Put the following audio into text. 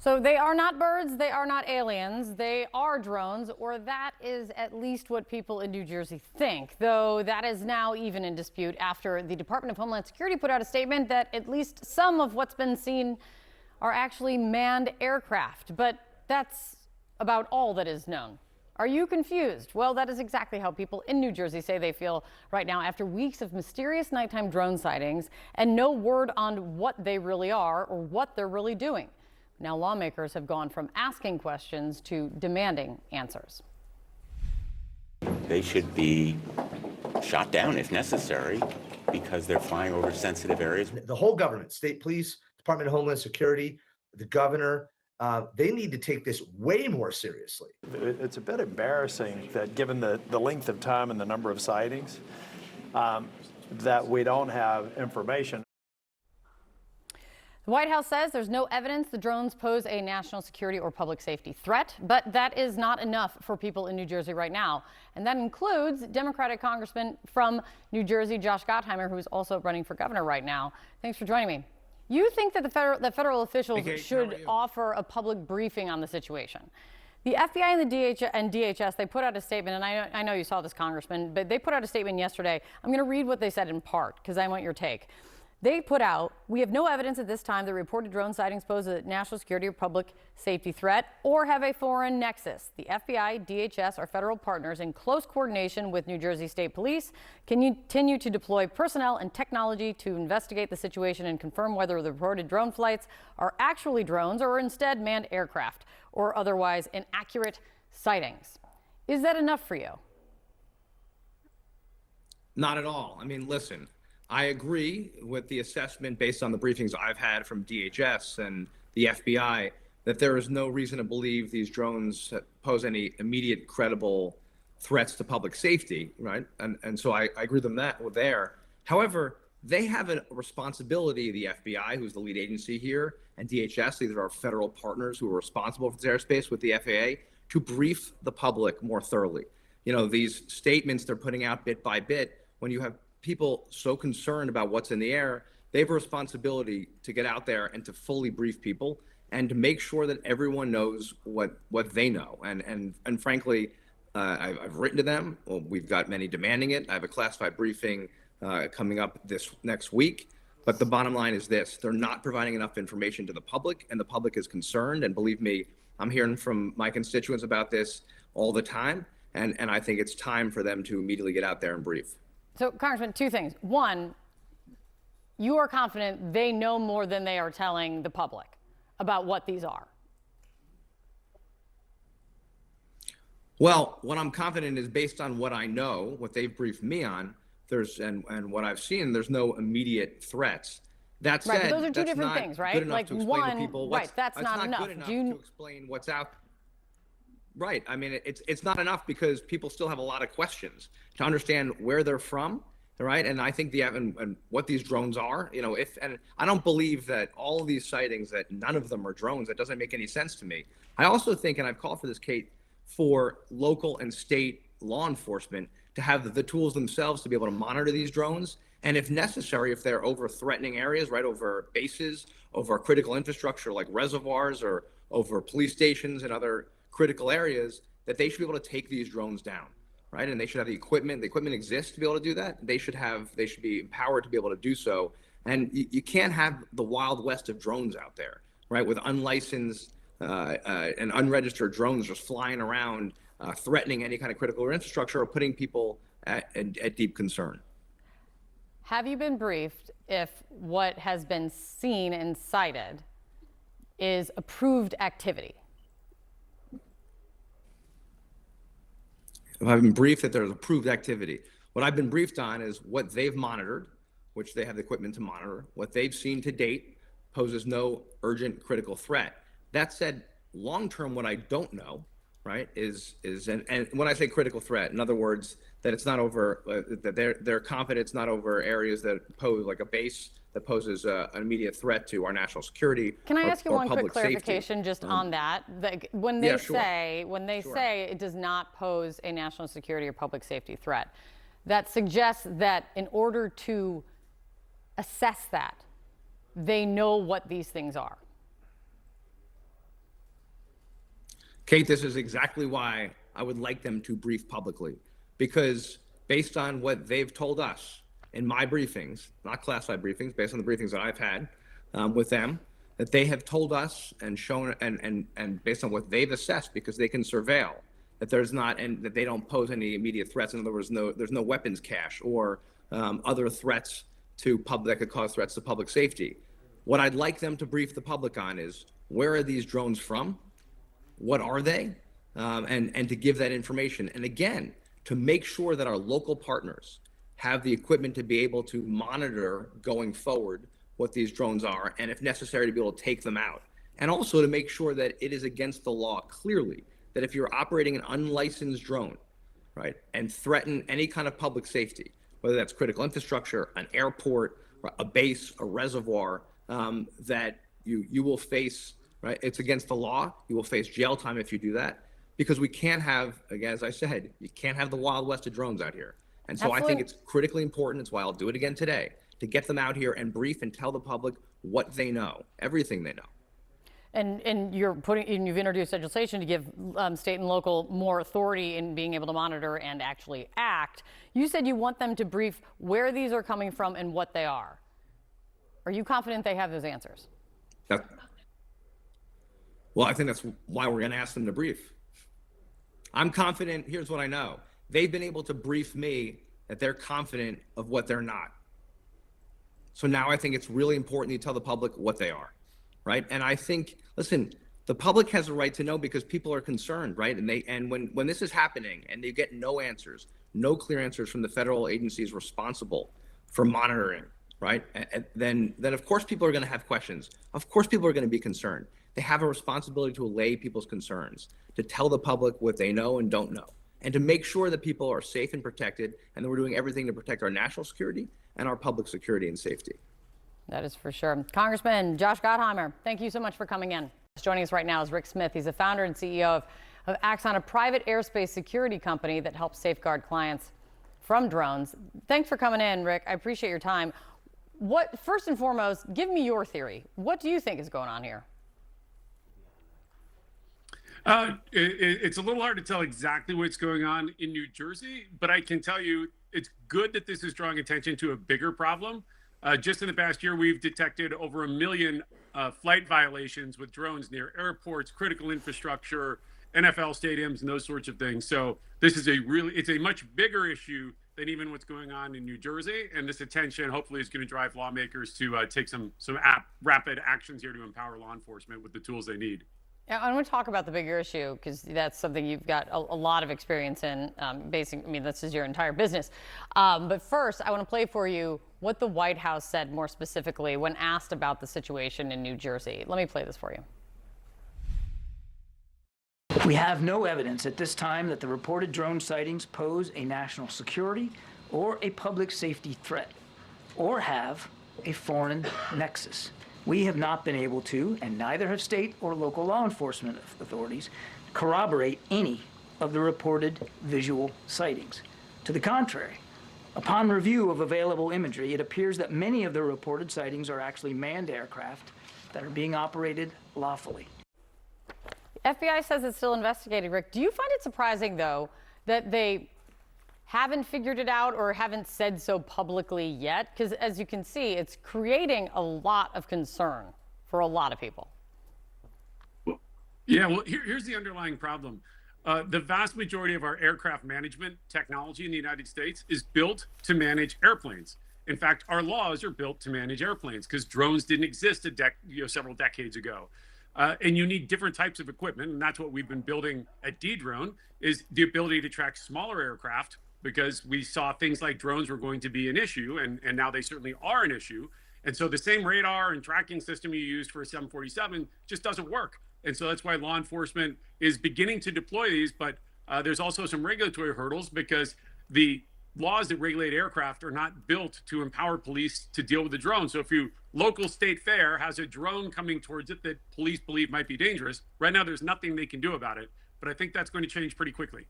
So they are not birds, they are not aliens, they are drones, or that is at least what people in New Jersey think, though that is now even in dispute after the Department of Homeland Security put out a statement that at least some of what's been seen are actually manned aircraft. But that's about all that is known. Are you confused? Well, that is exactly how people in New Jersey say they feel right now after weeks of mysterious nighttime drone sightings and no word on what they really are or what they're really doing. Now, lawmakers have gone from asking questions to demanding answers. They should be shot down if necessary because they're flying over sensitive areas. The whole government, state police, Department of Homeland Security, the governor, they need to take this way more seriously. It's a bit embarrassing that given the length of time and the number of sightings, that we don't have information. The White House says there's no evidence the drones pose a national security or public safety threat, but that is not enough for people in New Jersey right now. And that includes Democratic Congressman from New Jersey, Josh Gottheimer, who is also running for governor right now. Thanks for joining me. You think that the federal officials should offer a public briefing on the situation? The FBI and the DHS, they put out a statement, and I know you saw this, Congressman, but they put out a statement yesterday. I'm going to read what they said in part because I want your take. They put out, we have no evidence at this time that reported drone sightings pose a national security or public safety threat or have a foreign nexus. The FBI, DHS, our federal partners in close coordination with New Jersey State Police continue to deploy personnel and technology to investigate the situation and confirm whether the reported drone flights are actually drones or instead manned aircraft or otherwise inaccurate sightings. Is that enough for you? Not at all. I mean, listen. I agree with the assessment based on the briefings I've had from DHS and the FBI that there is no reason to believe these drones pose any immediate credible threats to public safety, right? And so I agree with them that there. However, they have a responsibility, the FBI, who's the lead agency here, and DHS, these are our federal partners who are responsible for this airspace with the FAA, to brief the public more thoroughly. You know, these statements they're putting out bit by bit, when you have people so concerned about what's in the air, they have a responsibility to get out there and to fully brief people and to make sure that everyone knows what they know. And frankly, I've written to them. Well, we've got many demanding it. I have a classified briefing coming up this next week. But the bottom line is this: they're not providing enough information to the public, and the public is concerned. And believe me, I'm hearing from my constituents about this all the time. And I think it's time for them to immediately get out there and brief. So, Congressman, two things. One, you are confident they know more than they are telling the public about what these are. Well, what I'm confident is based on what I know, what they've briefed me on, and what I've seen, there's no immediate threats. That said, right, but those are two different things, right? Like one, right? That's not enough. Good enough to explain what's out. Right. I mean, it's not enough because people still have a lot of questions to understand where they're from. Right. And I think and what these drones are, you know, and I don't believe that all of these sightings, that none of them are drones. That doesn't make any sense to me. I also think, and I've called for this, Kate, for local and state law enforcement to have the tools themselves to be able to monitor these drones. And if necessary, if they're over threatening areas, right, over bases, over critical infrastructure like reservoirs or over police stations and other critical areas, that they should be able to take these drones down, right? And they should have the equipment. The equipment exists to be able to do that. They should be empowered to be able to do so. And you can't have the Wild West of drones out there, right? With unlicensed and unregistered drones just flying around, threatening any kind of critical infrastructure or putting people at deep concern. Have you been briefed if what has been seen and cited is approved activity? I've been briefed that there's approved activity. What I've been briefed on is what they've monitored, which they have the equipment to monitor. What they've seen to date poses no urgent critical threat. That said, long-term, what I don't know, right, is and when I say critical threat, in other words, that it's not over, that they're confident it's not over areas that pose like a base that poses an immediate threat to our national security. Can I ask you one quick clarification safety. Just on that? When they say it does not pose a national security or public safety threat, that suggests that in order to assess that, they know what these things are. Kate, this is exactly why I would like them to brief publicly, because based on what they've told us in my briefings, not classified briefings, based on the briefings that I've had with them, that they have told us and shown and based on what they've assessed, because they can surveil, that there's not, and that they don't pose any immediate threats. In other words, there's no weapons cache or other threats to that could cause threats to public safety. What I'd like them to brief the public on is, where are these drones from? What are they? And to give that information. And again, to make sure that our local partners have the equipment to be able to monitor going forward what these drones are, and if necessary, to be able to take them out. And also to make sure that it is against the law clearly, that if you're operating an unlicensed drone, right, and threaten any kind of public safety, whether that's critical infrastructure, an airport, a base, a reservoir, that you will face, right, it's against the law. You will face jail time if you do that, because we can't have, again, as I said, you can't have the Wild West of drones out here. And so Absolutely. I think it's critically important, that's why I'll do it again today, to get them out here and brief and tell the public what they know, everything they know. And you've introduced legislation to give state and local more authority in being able to monitor and actually act. You said you want them to brief where these are coming from and what they are. Are you confident they have those answers? Well, I think that's why we're going to ask them to brief. I'm confident. Here's what I know. They've been able to brief me that they're confident of what they're not. So now I think it's really important you tell the public what they are, right? And I think, listen, the public has a right to know, because people are concerned, right? And when this is happening and they get no answers, no clear answers from the federal agencies responsible for monitoring, right? And then of course people are going to have questions. Of course people are going to be concerned. They have a responsibility to allay people's concerns, to tell the public what they know and don't know, and to make sure that people are safe and protected, and that we're doing everything to protect our national security and our public security and safety. That is for sure. Congressman Josh Gottheimer, thank you so much for coming in. Joining us right now is Rick Smith. He's the founder and CEO of Axon, a private airspace security company that helps safeguard clients from drones. Thanks for coming in, Rick. I appreciate your time. First and foremost, give me your theory. What do you think is going on here? It's a little hard to tell exactly what's going on in New Jersey, but I can tell you it's good that this is drawing attention to a bigger problem. Just in the past year, we've detected over 1 million flight violations with drones near airports, critical infrastructure, NFL stadiums, and those sorts of things. So this is it's a much bigger issue than even what's going on in New Jersey. And this attention hopefully is going to drive lawmakers to take some rapid actions here to empower law enforcement with the tools they need. I want to talk about the bigger issue, because that's something you've got a lot of experience in. This is your entire business. But first, I want to play for you what the White House said more specifically when asked about the situation in New Jersey. Let me play this for you. We have no evidence at this time that the reported drone sightings pose a national security or a public safety threat, or have a foreign nexus. We have not been able to, and neither have state or local law enforcement authorities, corroborate any of the reported visual sightings. To the contrary, upon review of available imagery, it appears that many of the reported sightings are actually manned aircraft that are being operated lawfully. The FBI says it's still investigating, Rick. Do you find it surprising, though, that they haven't figured it out or haven't said so publicly yet? Because as you can see, it's creating a lot of concern for a lot of people. Yeah, well, here's the underlying problem. The vast majority of our aircraft management technology in the United States is built to manage airplanes. In fact, our laws are built to manage airplanes, because drones didn't exist several decades ago. And you need different types of equipment, and that's what we've been building at Dedrone, is the ability to track smaller aircraft, because we saw things like drones were going to be an issue, and now they certainly are an issue. And so the same radar and tracking system you used for a 747 just doesn't work. And so that's why law enforcement is beginning to deploy these, but there's also some regulatory hurdles, because the laws that regulate aircraft are not built to empower police to deal with the drone. So if local state fair has a drone coming towards it that police believe might be dangerous, right now there's nothing they can do about it. But I think that's going to change pretty quickly.